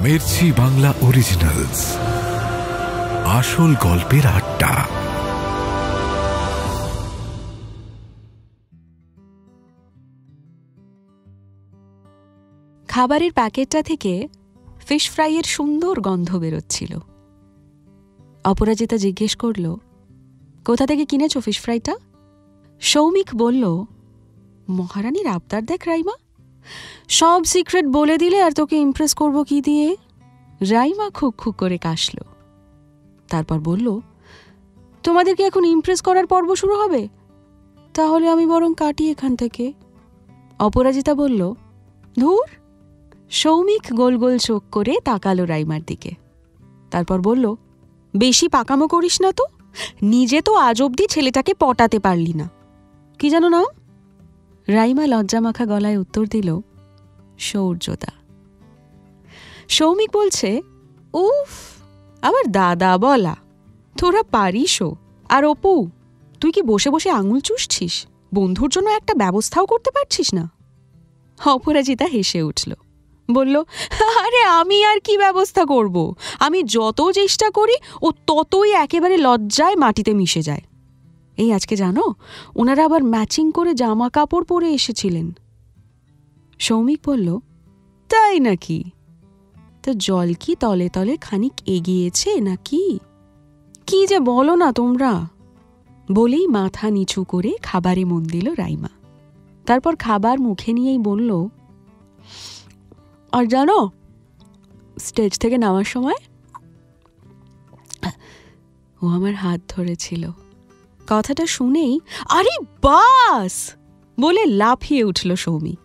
Mirchi Bangla originals, আসল গল্পের আড্ডা। খাবারের প্যাকেটটা থেকে ফিশ ফ্রাইয়ের সুন্দর গন্ধ বেরোচ্ছিল। অপরাজিতা জিজ্ঞেস করল, কোথা থেকে কিনেছো ফিশ ফ্রাইটা? সৌমিক বলল, মহারানীর আবদার দেখ রাইমা, সব সিক্রেট বলে দিলে আর তোকে ইমপ্রেস করব কি দিয়ে? রাইমা খুক খুক করে কাশল। তারপর বলল, তোমাদেরকে এখন ইমপ্রেস করার পর্ব শুরু হবে? তাহলে আমি বরং কাটি এখান থেকে। অপরাজিতা বলল, ধুর। সৌমিক গোল গোল চোখ করে তাকালো রাইমার দিকে। তারপর বলল, বেশি পাকামো করিস না তো, নিজে তো আজ অব্দি ছেলেটাকে পটাতে পারলি না। কি জানো নাম? রাইমা লজ্জামাখা গলায় উত্তর দিল, সৌর্যদা। সৌমিক বলছে, উফ, আবার দাদা বলা, তোরা পারিসও। আর অপু, তুই কি বসে বসে আঙুল চুষছিস? বন্ধুর জন্য একটা ব্যবস্থাও করতে পারছিস না? অপরাজিতা হেসে উঠল, বলল, আরে আমি আর কি ব্যবস্থা করব? আমি যত চেষ্টা করি ও ততই একেবারে লজ্জায় মাটিতে মিশে যায়। এই আজকে জানো, ওনারা আবার ম্যাচিং করে জামা কাপড় পরে এসেছিলেন। সৌমিক বলল, তাই নাকি? তো জল কি তলে তলে খানিক এগিয়েছে নাকি? কি যে বলো না তোমরা। বলেই মাথা নিচু করে খাবারে মন দিল রাইমা। তারপর খাবার মুখে নিয়েই বলল, আর জানো, স্টেজ থেকে নামার সময় ও আমার হাত ধরেছিল। কথাটা শুনেই আরে বাস বলে লাফিয়ে উঠল সৌমিক।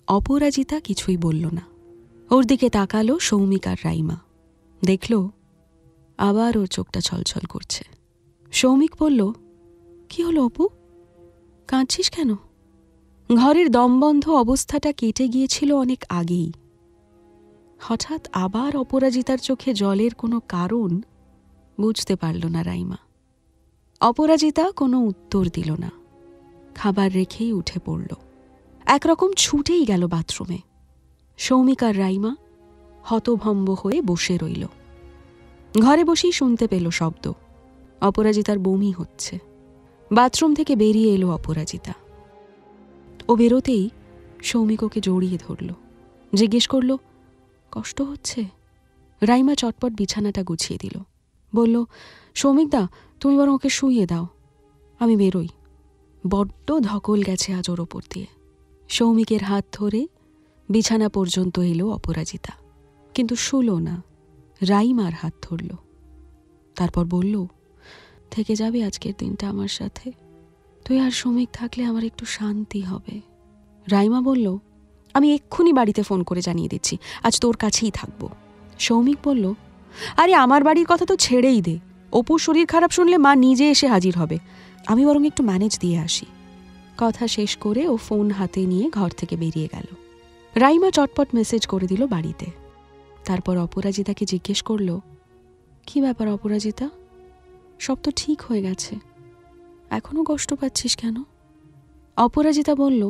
অপরাজিতা কিছুই বলল না। ওর দিকে তাকালো সৌমিক আর রাইমা। দেখল আবার ওর চোখটা ছলছল করছে। সৌমিক বলল, কি হলো অপু, কাঁদছিস কেন? ঘরের দমবন্ধ অবস্থাটা কেটে গিয়েছিল অনেক আগেই। হঠাৎ আবার অপরাজিতার চোখে জলের কোনো কারণ বুঝতে পারল না রাইমা। অপরাজিতা কোনো উত্তর দিল না। খাবার রেখেই উঠে পড়ল। একরকম ছুটেই গেল বাথরুমে। সৌমিক আর রাইমা হতভম্ব হয়ে বসে রইল। ঘরে বসেই শুনতে পেল শব্দ। অপরাজিতার বমি হচ্ছে। বাথরুম থেকে বেরিয়ে এলো অপরাজিতা। ও বেরোতেই সৌমিক ওকে জড়িয়ে ধরল, জিজ্ঞেস করল, কষ্ট হচ্ছে? রাইমা চটপট বিছানাটা গুছিয়ে দিল। বলল, সৌমিকদা, তুমি বরং ওকে শুইয়ে দাও, আমি বেরোই। বড্ড ধকল গেছে আজ ওর ওপর দিয়ে। সৌমিকের হাত ধরে বিছানা পর্যন্ত এলো অপরাজিতা, কিন্তু শুলো না। রাইমার হাত ধরল। তারপর বলল, থেকে যাবে আজকের দিনটা আমার সাথে? তুই আর সৌমিক থাকলে আমার একটু শান্তি হবে। রাইমা বলল, আমি এক্ষুনি বাড়িতে ফোন করে জানিয়ে দিচ্ছি আজ তোর কাছেই থাকবো। সৌমিক বলল, আরে আমার বাড়ির কথা তো ছেড়েই দে। অপুর শরীর খারাপ শুনলে মা নিজে এসে হাজির হবে। আমি বরং একটু ম্যানেজ দিয়ে আসি। কথা শেষ করে ও ফোন হাতে নিয়ে ঘর থেকে বেরিয়ে গেল। রাইমা চটপট মেসেজ করে দিল বাড়িতে। তারপর অপরাজিতাকে জিজ্ঞেস করল, কি ব্যাপার অপরাজিতা, সব তো ঠিক হয়ে গেছে, এখনো কষ্ট পাচ্ছিস কেন? অপরাজিতা বলল,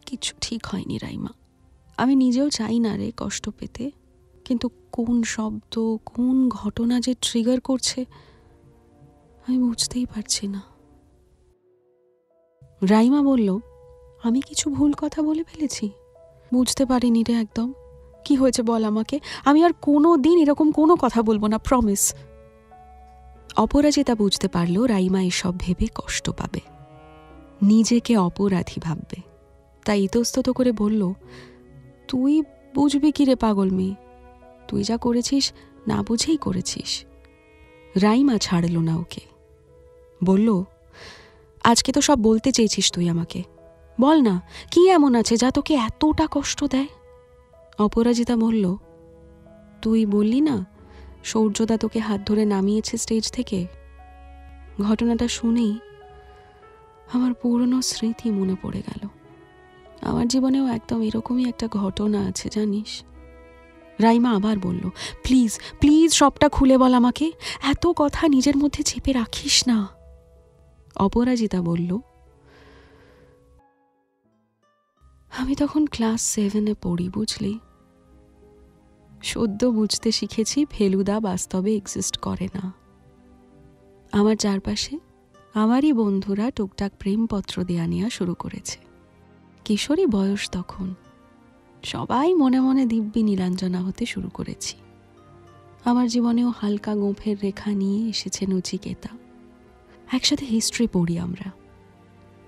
কিছু ঠিক হয়নি রাইমা, আমি নিজেও চাই না রে কষ্ট পেতে, কিন্তু কোন শব্দ, কোন ঘটনা যে ট্রিগার করছে আমি বুঝতেই পারছি না। রাইমা বলল, আমি কিছু ভুল কথা বলে ফেলেছি? বুঝতে পারিনি রে একদম। কি হয়েছে বল আমাকে, আমি আর কোনো দিন এরকম কোনো কথা বলবো না, প্রমিস। অপরাজিতা বুঝতে পারল রাইমা এসব ভেবে কষ্ট পাবে, নিজেকে অপরাধী ভাববে। তাই ইতস্তত করে বলল, তুই বুঝবি কি রে পাগল মেয়ে, তুই যা করেছিস না বুঝেই করেছিস। রাইমা ছাড়ল না ওকে। বলল, আজকে তো সব বলতে চেয়েছিস তুই আমাকে, বল না কি এমন আছে যা তোকে এতটা কষ্ট দেয়? অপরাজিতা বলল, তুই বললি না সৌর্যদা তোকে হাত ধরে নামিয়েছে স্টেজ থেকে। ঘটনাটা শুনেই আমার পুরনো স্মৃতি মনে পড়ে গেল। আমার জীবনেও একদম এরকমই একটা ঘটনা আছে জানিস। রাইমা আবার বলল, প্লিজ প্লিজ সবটা খুলে বল আমাকে, এত কথা নিজের মধ্যে চেপে রাখিস না। অপরাজিতা বলল, আমি তখন ক্লাস 7-এ পড়ি বুঝলি। সদ্য বুঝতে শিখেছি ফেলুদা বাস্তবে এক্সিস্ট করে না। আমার চারপাশে আমারই বন্ধুরা টুকটাক প্রেমপত্র দেয়া নেওয়া শুরু করেছে। কিশোরী বয়স তখন, সবাই মনে মনে দিব্যি নীলাঞ্জনা হতে শুরু করেছি। আমার জীবনেও হালকা গোঁফের রেখা নিয়ে এসেছে নচিকেতা। একসাথে হিস্ট্রি পড়ি আমরা,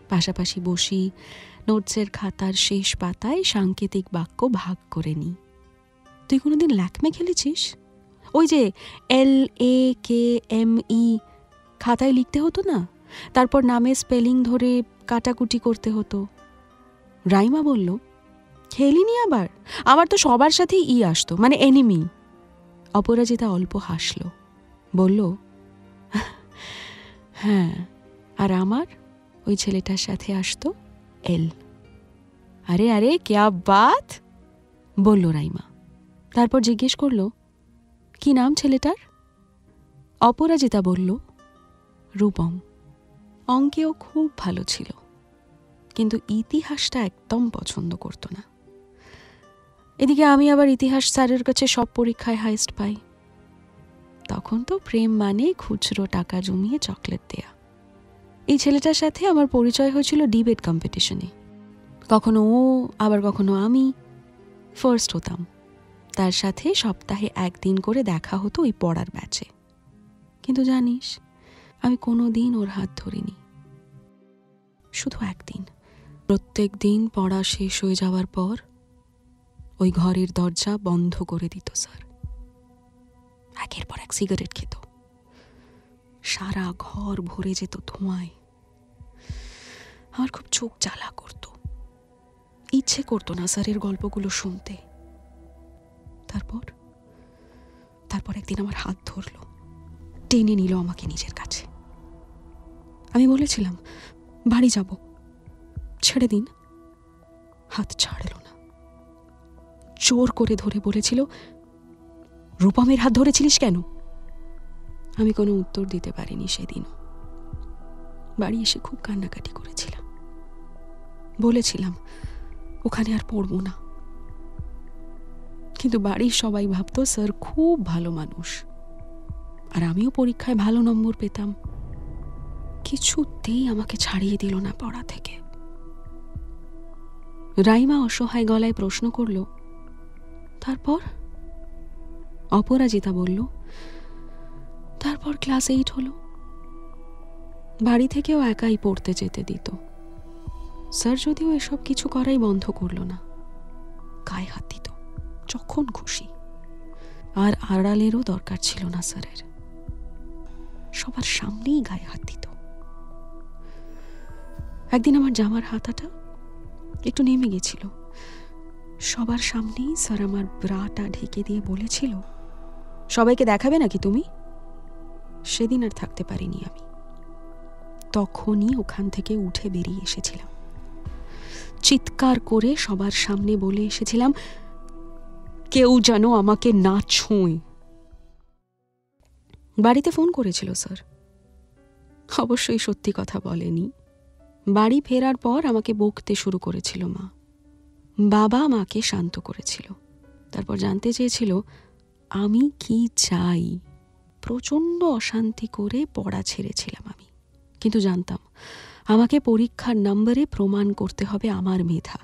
পাশাপাশি বসি, নোটসের খাতার শেষ পাতায় সাংকেতিক বাক্য ভাগ করে নিই। তুই কোনোদিন ল্যাকমে খেলেছিস? ওই যে LAKME খাতায় লিখতে হতো না, তারপর নামের স্পেলিং ধরে কাটাকুটি করতে হতো। রাইমা বলল, খেলিনি আবার, আমার তো সবার সাথেই আসতো, মানে এনিমি। অপরাজিতা অল্প হাসল, বলল, হ্যাঁ, আর আমার ওই ছেলেটার সাথে আসতো L। আরে আরে ক্যা বাত, বলল রাইমা। তারপর জিজ্ঞেস করল, কি নাম ছেলেটার? অপরাজিতা বলল, রূপম। অঙ্কেও খুব ভালো ছিল, কিন্তু ইতিহাসটা একদম পছন্দ করত না। এদিকে আমি আবার ইতিহাস স্যারের কাছে সব পরীক্ষায় হাইস্ট পাই। তখন তো প্রেম মানে খুচরো টাকা জমিয়ে চকলেট দেয়া। এই ছেলেটার সাথে আমার পরিচয় হয়েছিল ডিবেট কম্পিটিশনে। কখনো ও, আবার কখনো আমি ফার্স্ট হতাম। তার সাথে সপ্তাহে একদিন করে দেখা হতো ওই পড়ার ব্যাচে। কিন্তু জানিস, আমি কোনো দিন ওর হাত ধরিনি। শুধু একদিন, প্রত্যেক দিন পড়া শেষ হয়ে যাওয়ার পর ওই ঘরের দরজা বন্ধ করে দিত স্যার। একের পর এক সিগারেট খেত, সারা ঘর ভরে যেত ধোঁয়ায়। আমার খুব চোখ জ্বালা করত, ইচ্ছে করতো না স্যারের গল্পগুলো শুনতে। তারপর একদিন আমার হাত ধরল, টেনে নিল আমাকে নিজের কাছে। আমি বলেছিলাম বাড়ি যাব, ছেড়ে দিন। হাত ছাড়ল না, জোর করে ধরে বলেছিল, রূপমের হাত ধরেছিলিস কেন? আমি কোনো উত্তর দিতে পারিনি সেদিনও। বাড়ি এসে খুব কান্নাকাটি করেছিলাম। বলেছিলাম ওখানে আর পড়বো না। কিন্তু বাড়ির সবাই ভাবতো স্যার খুব ভালো মানুষ, আর আমিও পরীক্ষায় ভালো নম্বর পেতাম। কিছুতেই আমাকে ছাড়িয়ে দিল না পড়া থেকে। রাইমা অসহায় গলায় প্রশ্ন করল, তারপর? অপরাজিতা বলল, তারপর ক্লাস 8 হলো। বাড়ি থেকেও একাই পড়তে যেতে দিত। স্যার যদিও এসব কিছু করাই বন্ধ করল না, গায়ে হাত দিত যখন খুশি। আর আড়ালেরও দরকার ছিল না স্যারের, সবার সামনেই গায়ে হাত দিত। একদিন আমার জামার হাতাটা একটু নেমে গেছিল। সবার সামনেই স্যার আমার ব্রাটা ঢেকে দিয়ে বলেছিল, সবাইকে দেখাবে নাকি তুমি? সেদিন আর থাকতে পারিনি আমি। তখনই ওখান থেকে উঠে বেরিয়ে এসেছিলাম। চিৎকার করে সবার সামনে বলে এসেছিলাম, কেউ যেন আমাকে না ছোঁয়। বাড়িতে ফোন করেছিল স্যার, অবশ্যই সত্যি কথা বলেনি। বাড়ি ফেরার পর আমাকে বকতে শুরু করেছিল মা। বাবা মাকে শান্ত করেছিল, তারপর জানতে চেয়েছিল আমি কি চাই। প্রচণ্ড অশান্তি করে পড়া ছেড়েছিলাম আমি, কিন্তু জানতাম আমাকে পরীক্ষার নম্বরে প্রমাণ করতে হবে আমার মেধা,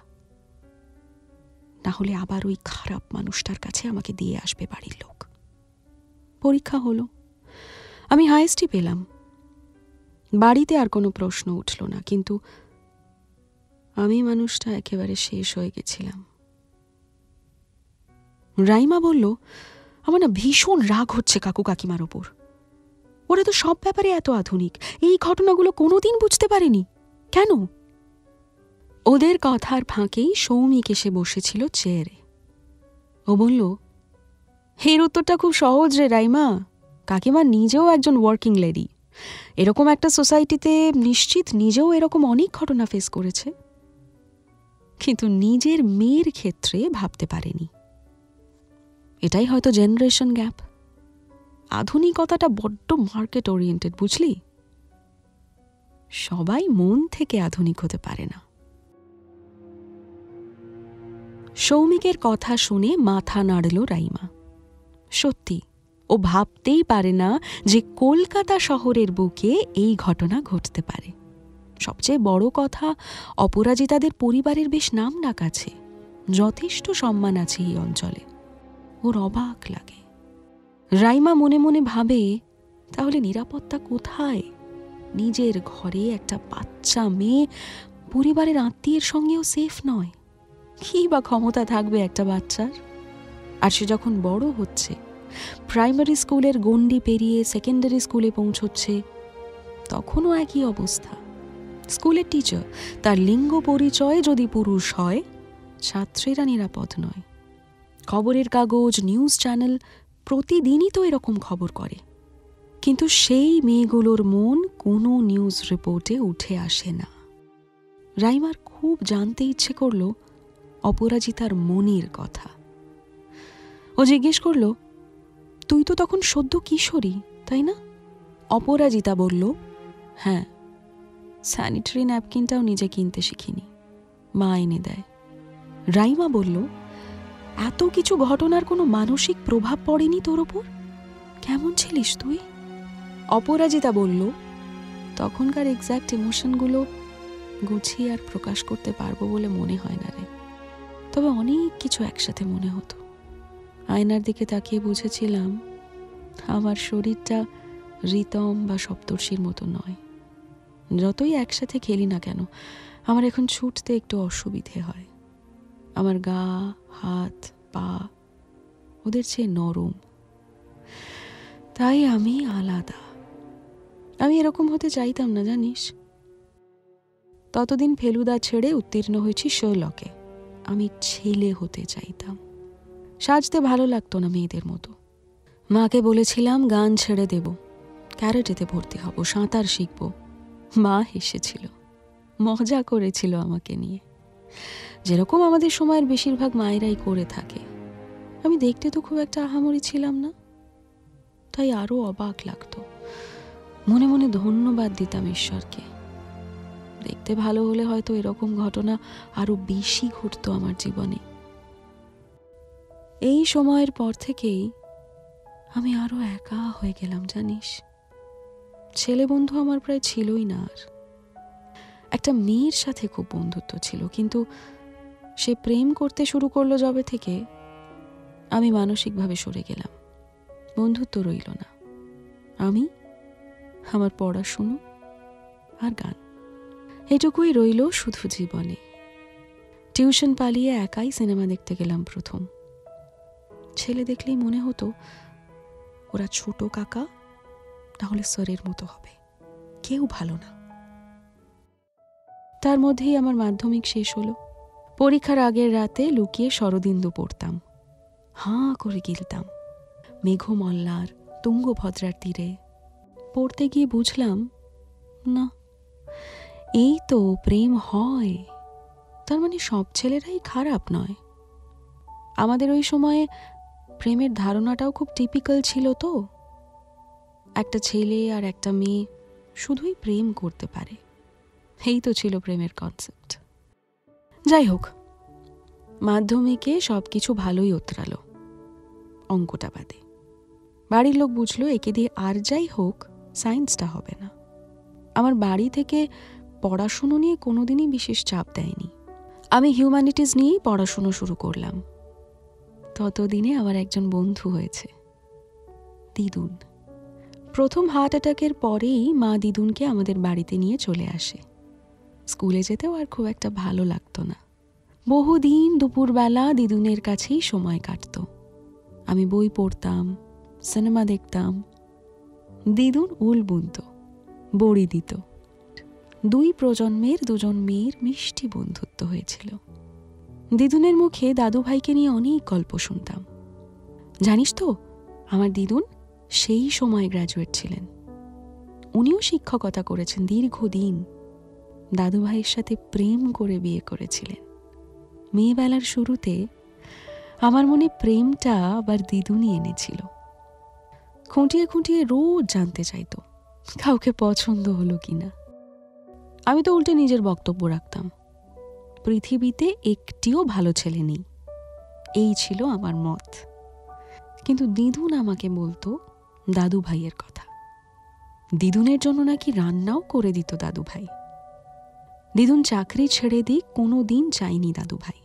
না হলে আবার ওই খারাপ মানুষটার কাছে আমাকে দিয়ে আসবে বাড়ির লোক। পরীক্ষা হলো, আমি হাইয়েস্টই পেলাম। বাড়িতে আর কোনো প্রশ্ন উঠল না, কিন্তু আমি মানুষটা একেবারে শেষ হয়ে গেছিলাম। রাইমা বলল, আমার না ভীষণ রাগ হচ্ছে কাকু কাকিমার ওপর। ওরা তো সব ব্যাপারে এত আধুনিক, এই ঘটনাগুলো কোনোদিন বুঝতে পারেনি কেন? ওদের কথার ফাঁকেই সৌমিক এসে বসেছিল চেয়ারে। ও বলল, এর উত্তরটা খুব সহজ রে রাইমা। কাকিমা নিজেও একজন ওয়ার্কিং লেডি, এরকম একটা সোসাইটিতে নিশ্চিত নিজেও এরকম অনেক ঘটনা ফেস করেছে, কিন্তু নিজের মেয়ের ক্ষেত্রে ভাবতে পারেনি। এটাই হয়তো জেনারেশন গ্যাপ। আধুনিকতাটা বড্ড মার্কেট ওরিয়েন্টেড, বুঝলি? সবাই মন থেকে আধুনিক হতে পারে না। সৌমিকের কথা শুনে মাথা নাড়ল রাইমা। সত্যি ও ভাবতেই পারে না যে কলকাতা শহরের বুকে এই ঘটনা ঘটতে পারে। সবচেয়ে বড় কথা, অপরাজিতাদের পরিবারের বেশ নাম ডাক আছে, যথেষ্ট সম্মান আছে এই অঞ্চলে। ওর অবাক লাগে। রাইমা মনে মনে ভাবে, তাহলে নিরাপত্তা কোথায়? নিজের ঘরে একটা বাচ্চা মেয়ে পরিবারের আত্মীয়ের সঙ্গেও সেফ নয়। কি বা ক্ষমতা থাকবে একটা বাচ্চার? আর সে যখন বড় হচ্ছে, প্রাইমারি স্কুলের গণ্ডি পেরিয়ে সেকেন্ডারি স্কুলে পৌঁছচ্ছে, তখনও একই অবস্থা। স্কুলের টিচার, তার লিঙ্গ পরিচয় যদি পুরুষ হয়, ছাত্রীরা নিরাপদ নয়। খবরের কাগজ, নিউজ চ্যানেল প্রতিদিনই তো এরকম খবর করে, কিন্তু সেই মেয়েগুলোর মন কোনো নিউজ রিপোর্টে উঠে আসে না। রাইমার খুব জানতে ইচ্ছে করল অপরাজিতার মনের কথা। ও জিজ্ঞেস করল, তুই তো তখন সদ্য কিশোরী, তাই না? অপরাজিতা বলল, হ্যাঁ, স্যানিটারি ন্যাপকিনটাও নিজে কিনতে শিখিনি, মা এনে দেয়। রাইমা বলল, এত কিছু ঘটনার কোনো মানসিক প্রভাব পড়েনি তোর ওপর? কেমন ছিলিস তুই? অপরাজিতা বলল, তখনকার এক্স্যাক্ট ইমোশনগুলো গুছিয়ে আর প্রকাশ করতে পারবো বলে মনে হয় না রে, তবে অনেক কিছু একসাথে মনে হতো। আয়নার দিকে তাকিয়ে বুঝেছিলাম আমার শরীরটা রিতম বা সপ্তর্ষির মতো নয়। যতই একসাথে খেলি না কেন, আমার এখন ছুটতে একটু অসুবিধে হয়। আমার গা, হাত, পা ওদের চেয়ে নরম। তাই আমি আলাদা। আমি এরকম হতে চাইতাম না, জানিস। ততদিন ফেলুদা ছেড়ে উত্তীর্ণ হয়েছি শার্লকে। আমি ছেলে হতে চাইতাম। সাজতে ভালো লাগতো না মেয়েদের মতো। মাকে বলেছিলাম গান ছেড়ে দেব, ক্যারেটেতে ভর্তি হব, সাঁতার শিখব। মা হেসেছিল, মজা করেছিল আমাকে নিয়ে, যেরকম আমাদের সময়ের বেশিরভাগ মায়েরাই করে থাকে। আমি দেখতে তো খুব একটা আহামরি ছিলাম না, তাই আরো অবাক লাগতো। মনে মনে ধন্যবাদ দিতাম ঈশ্বরকে। দেখতে ভালো হলে হয়তো এরকম ঘটনা আরো বেশি ঘটতো আমার জীবনে। এই সময়ের পর থেকেই আমি আরো একা হয়ে গেলাম, জানিস। ছেলে বন্ধু আমার প্রায় ছিলই না আর। একটা মেয়ের সাথে খুব বন্ধুত্ব ছিল, কিন্তু সে প্রেম করতে শুরু করলো যবে থেকে আমি মানসিকভাবে সরে গেলাম। বন্ধুত্ব রইল না। আমি, আমার পড়াশুনো আর গান, এটুকুই রইল শুধু জীবনে। টিউশন পালিয়ে একাই সিনেমা দেখতে গেলাম প্রথম। ছেলে দেখলেই মনে হতো ওরা ছোট কাকা, তাহলে স্যারের মতো হবে, কেউ ভালো না। তার মধ্যেই আমার মাধ্যমিক শেষ হলো। পরীক্ষার আগের রাতে লুকিয়ে শরদিন্দু পড়তাম, হাঁ করে গিলতাম মেঘমল্লার, তুঙ্গভদ্রার তীরে। পড়তে গিয়ে বুঝলাম, না, এই তো প্রেম হয়, তার মানে সব ছেলেরাই খারাপ নয়। আমাদের ওই সময়ে প্রেমের ধারণাটাও খুব টিপিক্যাল ছিল তো। একটা ছেলে আর একটা মেয়ে শুধুই প্রেম করতে পারে, এই তো ছিল প্রেমের কনসেপ্ট। যাই হোক, মাধ্যমিকে সবকিছু ভালোই উতরালো, অঙ্কটা বাদে। বাড়ির লোক বুঝলো একে দিয়ে আর যাই হোক সায়েন্সটা হবে না। আমার বাড়ি থেকে পড়াশুনো নিয়ে কোনোদিনই বিশেষ চাপ দেয়নি। আমি হিউম্যানিটিজ নিয়েই পড়াশুনো শুরু করলাম। ততদিনে আমার একজন বন্ধু হয়েছে, দিদুন। প্রথম হার্ট অ্যাটাকের পরেই মা দিদুনকে আমাদের বাড়িতে নিয়ে চলে আসে। স্কুলে যেতেও আর খুব একটা ভালো লাগতো না। বহুদিন দুপুরবেলা দিদুনের কাছেই সময় কাটত। আমি বই পড়তাম, সিনেমা দেখতাম, দিদুন উল বুনত, বড়ি দিত। দুই প্রজন্মের দুজন মেয়ের মিষ্টি বন্ধুত্ব হয়েছিল। দিদুনের মুখে দাদু ভাইকে নিয়ে অনেক গল্প শুনতাম। জানিস তো, আমার দিদুন সেই সময় গ্র্যাজুয়েট ছিলেন। উনিও শিক্ষকতা করেছেন দীর্ঘদিন। দাদু ভাইয়ের সাথে প্রেম করে বিয়ে করেছিলেন। মেয়েবেলার শুরুতে আমার মনে প্রেমটা আবার দিদুনই এনেছিল। খুঁটিয়ে খুঁটিয়ে রোজ জানতে চাইতো কাউকে পছন্দ হলো কিনা। আমি তো উল্টে নিজের বক্তব্য রাখতাম, পৃথিবীতে একটিও ভালো ছেলে নেই, এই ছিল আমার মত। কিন্তু দিদুন আমাকে বলতো দাদু ভাইয়ের কথা। দিদুনের জন্য নাকি রান্নাও করে দিত দাদু ভাই। দিদুন চাকরি ছেড়ে দিক কোনো দিন চাইনি দাদু ভাই।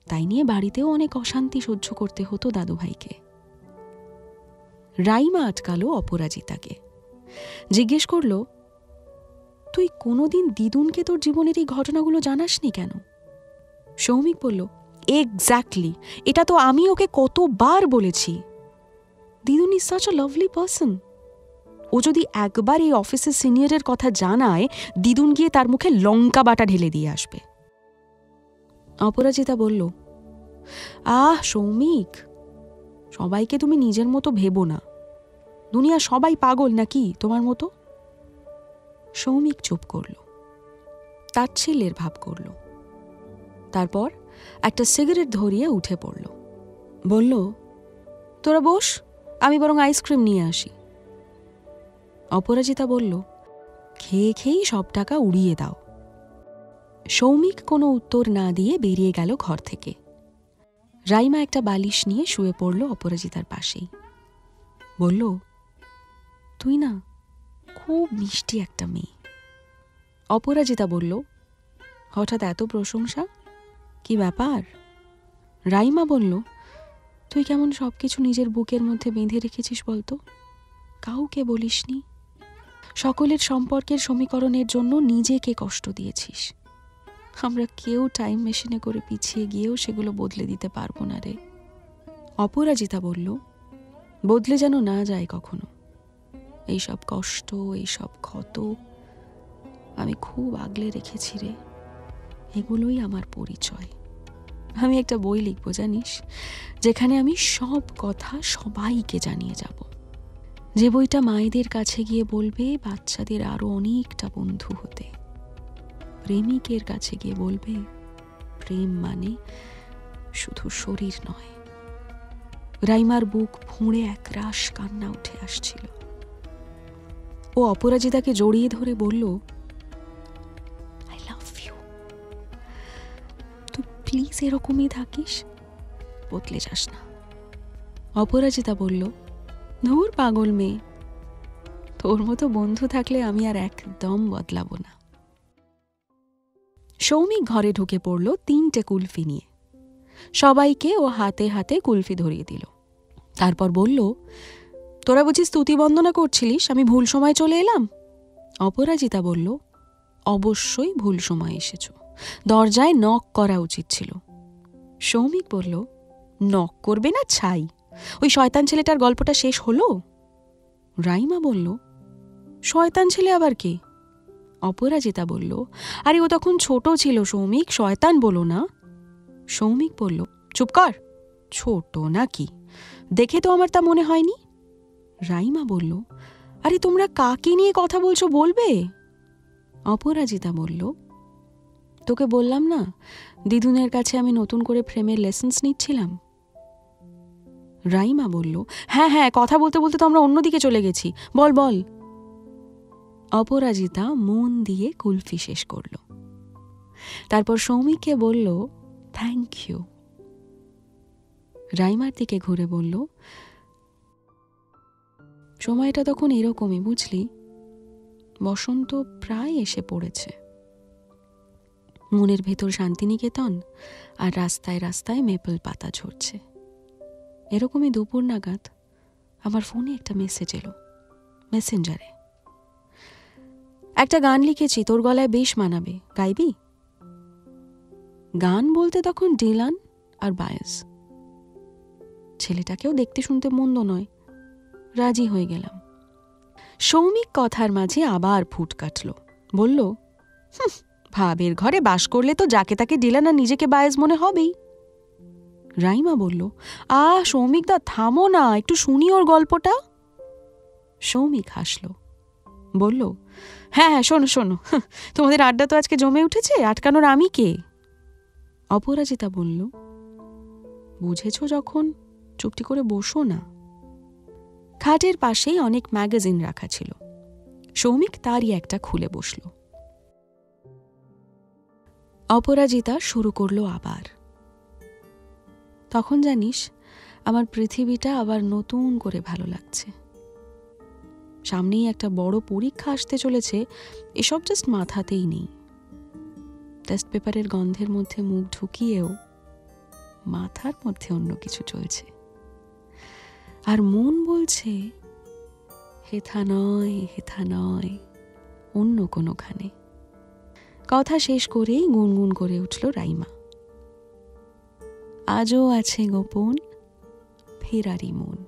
তাই নিয়ে বাড়িতেও অনেক অশান্তি সহ্য করতে হতো দাদু ভাইকে। রাইমা আটকালো অপরাজিতাকে, জিজ্ঞেস করল, তুই কোনোদিন দিদুনকে তোর জীবনের এই ঘটনাগুলো জানাসনি কেন? সৌমিক বলল, এক্স্যাক্টলি, এটা তো আমি ওকে কতবার বলেছি। দিদুন is such a lovely person. ও যদি একবার এই অফিসের সিনিয়রের কথা জানায়, দিদুন গিয়ে তার মুখে লঙ্কা বাটা ঢেলে দিয়ে আসবে। অপরাজিতা বলল, সৌমিক, সবাইকে তুমি নিজের মতো ভেবো না। দুনিয়া সবাই পাগল নাকি তোমার মতো? সৌমিক চুপ করল, তাচ্ছিল্যের ভাব করল। তারপর একটা সিগারেট ধরিয়ে উঠে পড়ল। বলল, তোরা বস, আমি বরং আইসক্রিম নিয়ে আসি। অপরাজিতা বলল, খেয়ে খেয়েই সব টাকা উড়িয়ে দাও। সৌমিক কোনো উত্তর না দিয়ে বেরিয়ে গেল ঘর থেকে। রাইমা একটা বালিশ নিয়ে শুয়ে পড়ল অপরাজিতার পাশেই। বলল, তুই না খুব মিষ্টি একটা মেয়ে। অপরাজিতা বলল, হঠাৎ এত প্রশংসা, কি ব্যাপার? রাইমা বলল, তুই কেমন সবকিছু নিজের বুকের মধ্যে বেঁধে রেখেছিস বলতো? কাউকে বলিসনি। সকলের সম্পর্কের সমীকরণের জন্য নিজেকে কষ্ট দিয়েছিস। আমরা কেউ টাইম মেশিনে করে পিছিয়ে গিয়েও সেগুলো বদলে দিতে পারবো না রে। অপরাজিতা বলল, বদলে যেন না যায় কখনো। এইসব কষ্ট, এইসব ক্ষত আমি খুব আগলে রেখেছি রে। এগুলোই আমার পরিচয়। আমি একটা বই লিখব জানিস, যেখানে আমি সব কথা সবাইকে জানিয়ে যাব। যে বইটা মায়েদের কাছে গিয়ে বলবে বাচ্চাদের আরো অনেকটা বন্ধু হতে, প্রেমিকের কাছে গিয়ে বলবে প্রেম মানে শুধু শরীর নয়। রাইমার বুক ফুঁড়ে একরাশ কান্না উঠে আসছিল। ও অপরাজিতাকে জড়িয়ে ধরে বলল, আই লাভ ইউ। তুই প্লিজ এরকমই থাকিস, বদলে যাস না। অপরাজিতা বলল, ধুর পাগল মেয়ে, তোর মতো বন্ধু থাকলে আমি আর একদম বদলাবো না। সৌমিক ঘরে ঢুকে পড়ল 3টে কুলফি নিয়ে। সবাইকে ও হাতে হাতে কুলফি ধরিয়ে দিল। তারপর বলল, তোরা বুঝি স্তুতি বন্দনা করছিলিস, আমি ভুল সময় চলে এলাম? অপরাজিতা বলল, অবশ্যই ভুল সময় এসেছ, দরজায় নক করা উচিত ছিল। সৌমিক বলল, নক করবে না ছাই, ওই শয়তান ছেলেটার গল্পটা শেষ হলো? রাইমা বলল, শয়তান ছেলে আবার কে? অপরাজিতা বলল, আরে ও তখন ছোট ছিল সৌমিক, শয়তান বলো না। সৌমিক বলল, চুপ কর, ছোট নাকি? দেখে তো আমার তা মনে হয়নি। রাইমা বলল, আরে তোমরা কাকে নিয়ে কথা বলছো বলবে? অপরাজিতা বলল, তোকে বললাম না দিদুনের কাছে আমি নতুন করে প্রেমের লেসন্স নিচ্ছিলাম। রাইমা বলল, হ্যাঁ হ্যাঁ, কথা বলতে বলতে তো আমরা অন্যদিকে চলে গেছি, বল বল। অপরাজিতা মন দিয়ে কুলফি শেষ করল। তারপর সৌমিককে বলল, থ্যাংক ইউ। রাইমার দিকে ঘুরে বলল, সময়টা তখন এরকমই বুঝলি, বসন্ত প্রায় এসে পড়েছে। মনের ভেতর শান্তিনিকেতন, আর রাস্তায় রাস্তায় মেপল পাতা ঝরছে। এরকমই দুপুর নাগাদ আমার ফোনে একটা মেসেজ এলো, মেসেঞ্জারে। একটা গান লিখেছি, তোর গলায় বেশ মানাবে, গাইবি? গান বলতে তখন ডিলান আর বায়াস। ছেলেটাকেও দেখতে শুনতে মন্দ নয়, রাজি হয়ে গেলাম। সৌমিক কথার মাঝে আবার ফুট কাটল, বলল, ভাবের ঘরে বাস করলে তো যাকে তাকে ডিলান আর নিজেকে বায়াস মনে হবেই। রাইমা বলল, সৌমিক দা থামো না, একটু শুনি ওর গল্পটা। সৌমিক হাসল, বলল, হ্যাঁ হ্যাঁ শোনো শোনো, তোমাদের আড্ডা তো আজকে জমে উঠেছে, আটকানোর আমি কে? অপরাজিতা বলল, বুঝেছ যখন চুপটি করে বসো না। খাটের পাশেই অনেক ম্যাগাজিন রাখা ছিল। সৌমিক তারই একটা খুলে বসল। অপরাজিতা শুরু করলো আবার, তখন জানিস আমার পৃথিবীটা আবার নতুন করে ভালো লাগছে। সামনেই একটা বড় পরীক্ষা আসতে চলেছে, এসব জাস্ট মাথাতেই নেই। টেস্ট পেপারের গন্ধের মধ্যে মুখ ঢুকিয়েও মাথার মধ্যে অন্য কিছু চলছে, আর মন বলছে হেথা নয়, হেথা নয়, অন্য কোনোখানে। কথা শেষ করেই গুনগুন করে উঠল রাইমা, আজও আছে গোপন ফেরারি মন।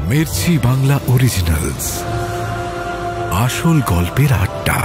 মির্চি বাংলা অরিজিনালস, আসল গল্পের আড্ডা।